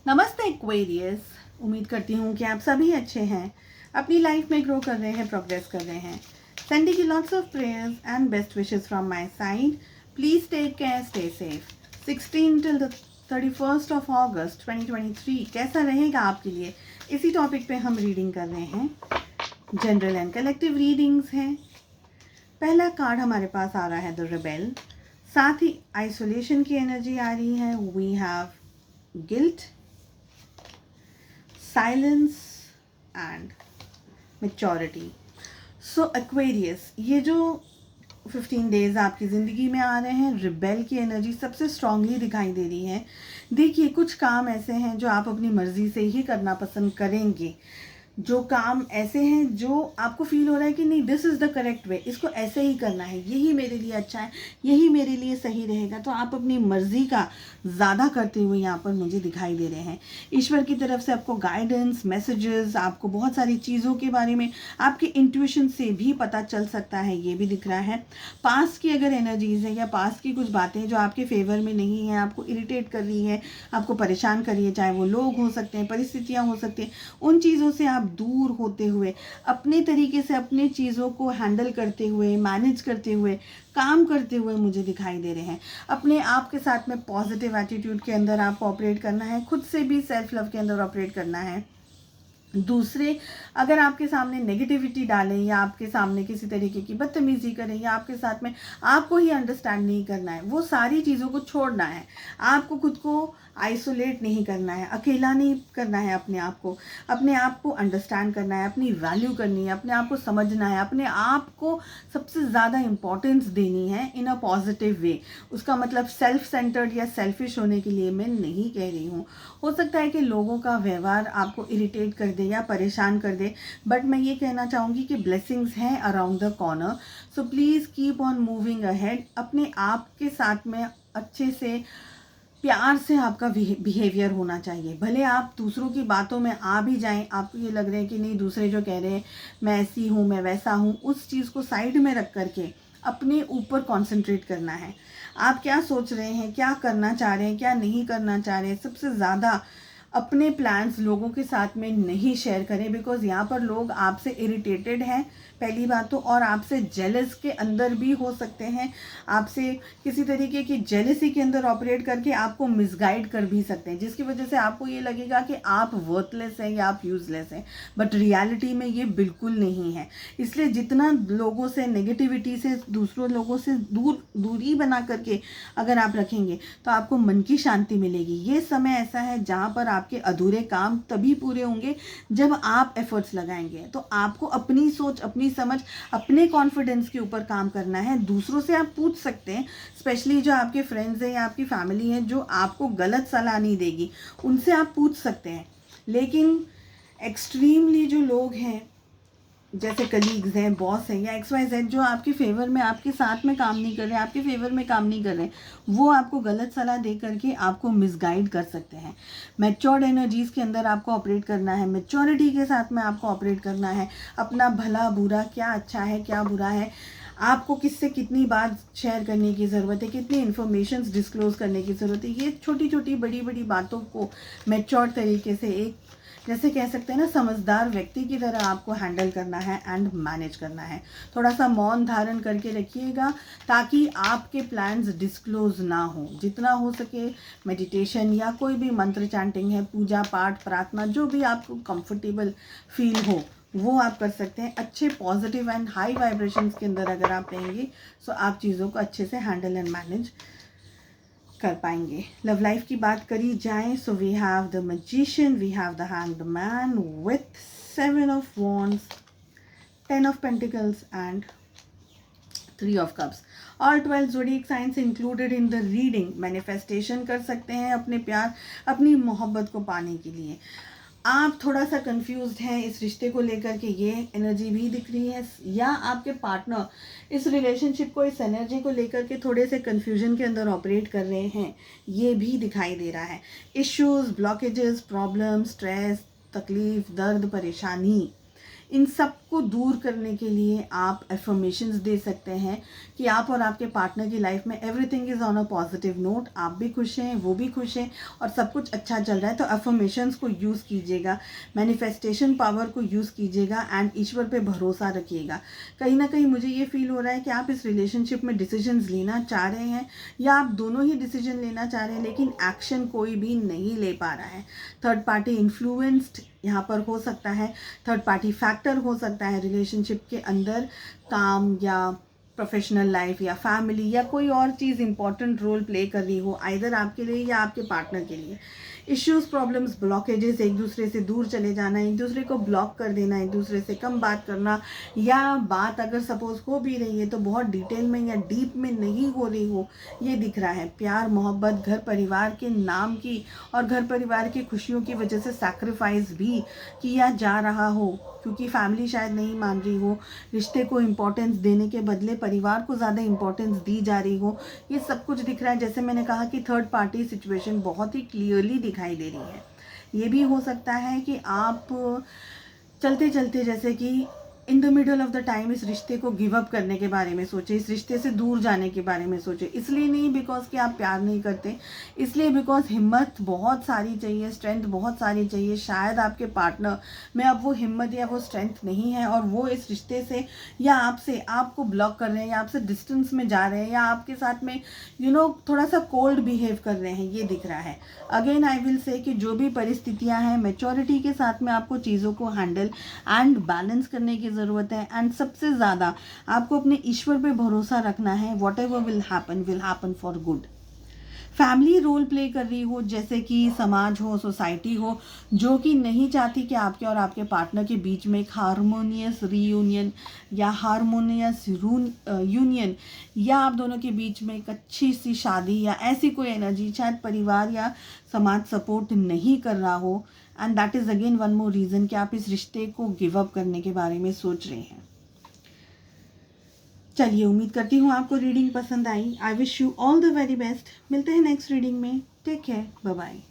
नमस्ते एक्वेरियस। उम्मीद करती हूँ कि आप सभी अच्छे हैं, अपनी लाइफ में ग्रो कर रहे हैं, प्रोग्रेस कर रहे हैं। Sending you lots of prayers and best wishes from my side. Please take care, stay safe. 16 till the 31st of August 2023 कैसा रहेगा आपके लिए, इसी टॉपिक पे हम रीडिंग कर रहे हैं। जनरल एंड कलेक्टिव रीडिंग्स हैं। पहला कार्ड हमारे पास आ रहा है द रिबेल, साथ ही आइसोलेशन की एनर्जी आ रही है। We have guilt, silence and maturity. So Aquarius, ये जो 15 डेज आपकी ज़िंदगी में आ रहे हैं, रिबेल की एनर्जी सबसे स्ट्रांगली दिखाई दे रही है। देखिए, कुछ काम ऐसे हैं जो आप अपनी मर्ज़ी से ही करना पसंद करेंगे। जो काम ऐसे हैं जो आपको फील हो रहा है कि नहीं, this is the correct way, इसको ऐसे ही करना है, यही मेरे लिए अच्छा है, यही मेरे लिए सही रहेगा, तो आप अपनी मर्ज़ी का ज़्यादा करते हुए यहाँ पर मुझे दिखाई दे रहे हैं। ईश्वर की तरफ से आपको गाइडेंस, मैसेजेस, आपको बहुत सारी चीज़ों के बारे में आपके इंट्यूशन से भी पता चल सकता है, ये भी दिख रहा है। पास्ट की अगर एनर्जीज़ है या पास्ट की कुछ बातें जो आपके फेवर में नहीं है, आपको इरिटेट कर रही है, आपको परेशान कर रही है, चाहे वो लोग हो सकते हैं, परिस्थितियाँ हो सकती हैं, उन चीज़ों से आप दूर होते हुए अपने तरीके से अपने चीज़ों को हैंडल करते हुए, मैनेज करते हुए, काम करते हुए मुझे दिखाई दे रहे हैं। अपने आप के साथ में पॉजिटिव एटीट्यूड के अंदर आपको ऑपरेट करना है, खुद से भी सेल्फ लव के अंदर ऑपरेट करना है। दूसरे अगर आपके सामने नेगेटिविटी डालें या आपके सामने किसी तरीके की बदतमीजी करें या आपके साथ में आपको ही अंडरस्टैंड नहीं करना है, वो सारी चीज़ों को छोड़ना है। आपको खुद को आइसोलेट नहीं करना है, अकेला नहीं करना है, अपने आप को अंडरस्टैंड करना है, अपनी वैल्यू करनी है, अपने आप को समझना है, अपने आप को सबसे ज़्यादा इम्पोर्टेंस देनी है इन अ पॉजिटिव वे। उसका मतलब सेल्फ सेंटर्ड या सेल्फिश होने के लिए मैं नहीं कह रही हूँ। हो सकता है कि लोगों का व्यवहार आपको इरिटेट कर दे या परेशान कर दे, बट मैं ये कहना चाहूँगी कि ब्लेसिंग्स हैं around the corner. So please keep on moving ahead. अपने आप के साथ में अच्छे से प्यार से आपका बिहेवियर होना चाहिए। भले आप दूसरों की बातों में आ भी जाएं, आपको ये लग रहा है कि नहीं, दूसरे जो कह रहे हैं मैं ऐसी हूँ, मैं वैसा हूँ, उस चीज़ को साइड में रख करके अपने ऊपर कंसंट्रेट करना है। आप क्या सोच रहे हैं, क्या करना चाह रहे हैं, क्या नहीं करना चाह रहे हैं। सबसे ज़्यादा अपने प्लान्स लोगों के साथ में नहीं शेयर करें, बिकॉज़ यहाँ पर लोग आपसे इरिटेटेड हैं पहली बात तो, और आपसे जेलस के अंदर भी हो सकते हैं, आपसे किसी तरीके की जेलसी के अंदर ऑपरेट करके आपको मिसगाइड कर भी सकते हैं, जिसकी वजह से आपको ये लगेगा कि आप वर्थलेस हैं या आप यूजलेस हैं, बट रियलिटी में ये बिल्कुल नहीं है। इसलिए जितना लोगों से, नेगेटिविटी से, दूसरों लोगों से दूरी बना करके अगर आप रखेंगे तो आपको मन की शांति मिलेगी। ये समय ऐसा है जहाँ पर आपके अधूरे काम तभी पूरे होंगे जब आप एफर्ट्स लगाएंगे। तो आपको अपनी सोच, अपनी समझ, अपने कॉन्फिडेंस के ऊपर काम करना है। दूसरों से आप पूछ सकते हैं, स्पेशली जो आपके फ्रेंड्स हैं या आपकी फैमिली है जो आपको गलत सलाह नहीं देगी, उनसे आप पूछ सकते हैं। लेकिन एक्सट्रीमली जो लोग हैं, जैसे कलीग्स हैं, बॉस हैं या XYZ, जो आपके फेवर में, आपके साथ में काम नहीं कर रहे हैं, आपके फेवर में काम नहीं कर रहे हैं, वो आपको गलत सलाह दे करके आपको मिसगाइड कर सकते हैं। मैच्योर्ड एनर्जीज़ के अंदर आपको ऑपरेट करना है, मैच्योरिटी के साथ में आपको ऑपरेट करना है। अपना भला बुरा, क्या अच्छा है क्या बुरा है, आपको किससे कितनी बार शेयर करने की ज़रूरत है, कितनी इन्फॉर्मेशन डिस्क्लोज करने की ज़रूरत है, ये छोटी छोटी बड़ी बड़ी बातों को मैच्योर्ड तरीके से, एक जैसे कह सकते हैं ना, समझदार व्यक्ति की तरह आपको हैंडल करना है एंड मैनेज करना है। थोड़ा सा मौन धारण करके रखिएगा ताकि आपके प्लान्स डिस्क्लोज ना हो। जितना हो सके मेडिटेशन या कोई भी मंत्र चैंटिंग है, पूजा पाठ, प्रार्थना, जो भी आपको कंफर्टेबल फील हो वो आप कर सकते हैं। अच्छे पॉजिटिव एंड हाई वाइब्रेशंस के अंदर अगर आप रहेंगे तो आप चीज़ों को अच्छे से हैंडल एंड मैनेज कर पाएंगे। लव लाइफ की बात करी जाए, so we have the magician, we have the hanged man with 7 of wands, 10 of pentacles and 3 of cups. All 12 zodiac signs included in the reading. Manifestation कर सकते हैं अपने प्यार, अपनी मोहब्बत को पाने के लिए। आप थोड़ा सा कंफ्यूज्ड हैं इस रिश्ते को लेकर के, ये एनर्जी भी दिख रही है, या आपके पार्टनर इस रिलेशनशिप को, इस एनर्जी को लेकर के थोड़े से कंफ्यूजन के अंदर ऑपरेट कर रहे हैं, ये भी दिखाई दे रहा है। इश्यूज, ब्लॉकेजेस, प्रॉब्लम, स्ट्रेस, तकलीफ, दर्द, परेशानी, इन सब को दूर करने के लिए आप एफर्मेशंस दे सकते हैं कि आप और आपके पार्टनर की लाइफ में everything is on a positive note, आप भी खुश हैं, वो भी खुश हैं और सब कुछ अच्छा चल रहा है। तो एफर्मेशंस को यूज़ कीजिएगा, मैनिफेस्टेशन पावर को यूज़ कीजिएगा एंड ईश्वर पे भरोसा रखिएगा। कहीं ना कहीं मुझे ये फील हो रहा है कि आप इस रिलेशनशिप में डिसीजंस लेना चाह रहे हैं या आप दोनों ही डिसीजन लेना चाह रहे हैं, लेकिन एक्शन कोई भी नहीं ले पा रहा है। थर्ड पार्टी इन्फ्लुएंस्ड यहाँ पर हो सकता है, थर्ड पार्टी फैक्टर हो सकता है रिलेशनशिप के अंदर, काम या प्रोफेशनल लाइफ या फैमिली या कोई और चीज़ इंपॉर्टेंट रोल प्ले कर रही हो आइदर आपके लिए या आपके पार्टनर के लिए। इश्यूज, प्रॉब्लम्स, ब्लॉकेजेस, एक दूसरे से दूर चले जाना, एक दूसरे को ब्लॉक कर देना, एक दूसरे से कम बात करना, या बात अगर सपोज हो भी रही है तो बहुत डिटेल में या डीप में नहीं हो रही हो, ये दिख रहा है। प्यार, मोहब्बत, घर परिवार के नाम की और घर परिवार की खुशियों की वजह से सैक्रिफाइस भी किया जा रहा हो, क्योंकि फैमिली शायद नहीं मान रही हो, रिश्ते को इम्पोर्टेंस देने के बदले परिवार को ज़्यादा इम्पोर्टेंस दी जा रही हो, ये सब कुछ दिख रहा है। जैसे मैंने कहा कि थर्ड पार्टी सिचुएशन बहुत ही क्लियरली दिखाई दे रही है। ये भी हो सकता है कि आप चलते चलते जैसे कि in the middle of the time इस रिश्ते को गिव अप करने के बारे में सोचे, इस रिश्ते से दूर जाने के बारे में सोचे। इसलिए नहीं बिकॉज कि आप प्यार नहीं करते, इसलिए बिकॉज हिम्मत बहुत सारी चाहिए, स्ट्रेंथ बहुत सारी चाहिए। शायद आपके पार्टनर में अब वो हिम्मत या वो स्ट्रेंथ नहीं है और वो इस रिश्ते से या आपसे आपको ब्लॉक कर रहे हैं या आपसे डिस्टेंस में जा रहे हैं या आपके साथ में थोड़ा सा कोल्ड बिहेव कर रहे हैं, ये दिख रहा है। अगेन आई विल से कि जो भी परिस्थितियां हैं, मैच्योरिटी के साथ में आपको चीज़ों को हैंडल एंड बैलेंस करने की ज़रूरत है। एंड सबसे ज़्यादा आपको अपने ईश्वर पे भरोसा रखना है। Whatever will happen for good. Family role play कर रही हो, जैसे कि समाज हो, सोसाइटी हो, जो कि नहीं चाहती कि आपके और आपके पार्टनर के बीच में एक हारमोनियस रीयूनियन या हारमोनियस यूनियन या आप दोनों के बीच में एक अच्छी सी शादी या ऐसी कोई एनर्जी शायद परिवार या समाज सपोर्ट नहीं कर रहा हो। And that is again one more reason कि आप इस रिश्ते को गिव अप करने के बारे में सोच रहे हैं। चलिए, उम्मीद करती हूँ आपको रीडिंग पसंद आई। I wish you all the very best. मिलते हैं नेक्स्ट रीडिंग में। Take care, bye bye.